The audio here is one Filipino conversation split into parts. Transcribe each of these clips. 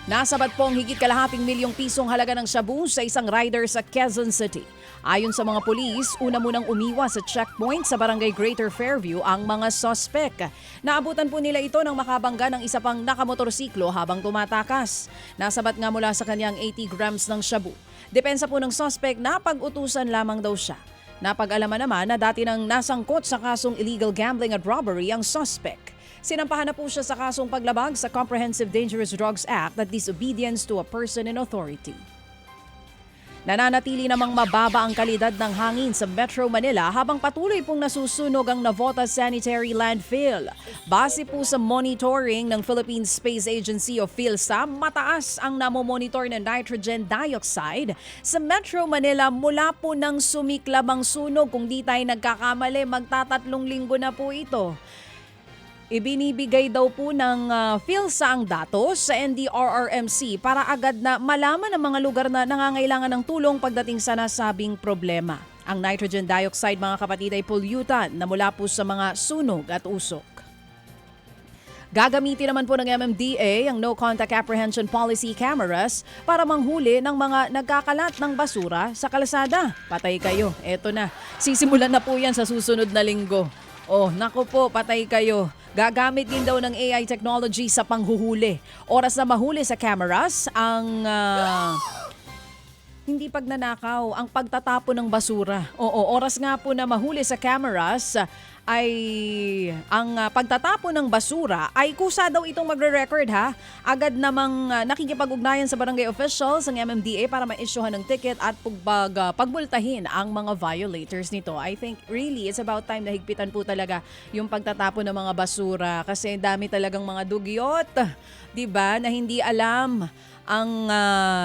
Nasabat po ang higit kalahating milyong pisong halaga ng shabu sa isang rider sa Quezon City. Ayon sa mga pulis, una munang umiwas sa checkpoint sa barangay Greater Fairview ang mga sospek. Naabutan po nila ito ng makabangga ng isa pang nakamotorsiklo habang tumatakas. Nasabat nga mula sa kanyang 80 grams ng shabu. Depensa po ng sospek na pag-utusan lamang daw siya. Napag-alaman naman na dati nang nasangkot sa kasong illegal gambling at robbery ang sospek. Sinampahan na po siya sa kasong paglabag sa Comprehensive Dangerous Drugs Act at disobedience to a person in authority. Nananatili namang mababa ang kalidad ng hangin sa Metro Manila habang patuloy pong nasusunog ang Navotas Sanitary Landfill. Base po sa monitoring ng Philippine Space Agency o PhilSA, mataas ang namomonitor na nitrogen dioxide sa Metro Manila mula po nang sumiklab ang sunog. Kung di tayo nagkakamali, magtatatlong linggo na po ito. Ibinibigay daw po ng PhilSA ang datos sa NDRRMC para agad na malaman ang mga lugar na nangangailangan ng tulong pagdating sa nasabing problema. Ang nitrogen dioxide, mga kapatid, ay pollutant na mula po sa mga sunog at usok. Gagamitin naman po ng MMDA ang No Contact Apprehension Policy cameras para manghuli ng mga nagkakalat ng basura sa kalsada. Patay kayo, eto na. Sisimulan na po yan sa susunod na linggo. Oh, naku po, patay kayo. Gagamit din daw ng AI technology sa panghuhuli. Oras na mahuli sa cameras ang hindi pagnanakaw, ang pagtatapon ng basura. Oo, oras nga po na mahuli sa cameras ay ang pagtatapon ng basura ay kusa daw itong magre-record ha. Agad namang nakikipag-ugnayan sa barangay officials ng MMDA para ma-issuehan ng ticket at pagbultahin ang mga violators nito. I think really it's about time na higpitan po talaga yung pagtatapon ng mga basura kasi dami talagang mga dugyot, 'di ba, na hindi alam ang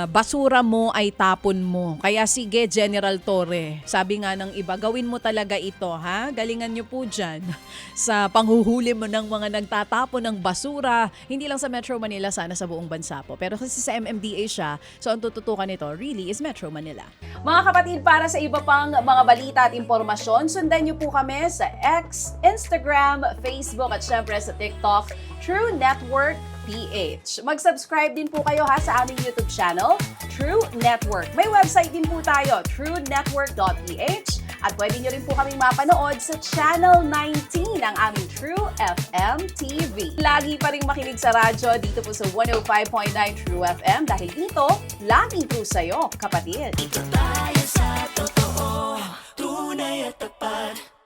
basura mo ay tapon mo. Kaya sige, General Torre, sabi nga ng iba, gawin mo talaga ito, ha? Galingan nyo po dyan sa panghuhuli mo ng mga nagtatapon ng basura. Hindi lang sa Metro Manila, sana sa buong bansa po. Pero kasi sa MMDA siya, so ang tututukan nito really is Metro Manila. Mga kapatid, para sa iba pang mga balita at impormasyon, sundan nyo po kami sa X, Instagram, Facebook at syempre sa TikTok, True Network PH. Mag-subscribe din po kayo ha sa aming YouTube channel, True Network. May website din po tayo, truenetwork.ph at pwede nyo rin po kaming mapanood sa Channel 19 ng aming True FM TV. Lagi pa rin makinig sa radyo dito po sa 105.9 True FM dahil dito, laging po sa'yo, kapatid. Ito tayo sa totoo, tunay at tapat.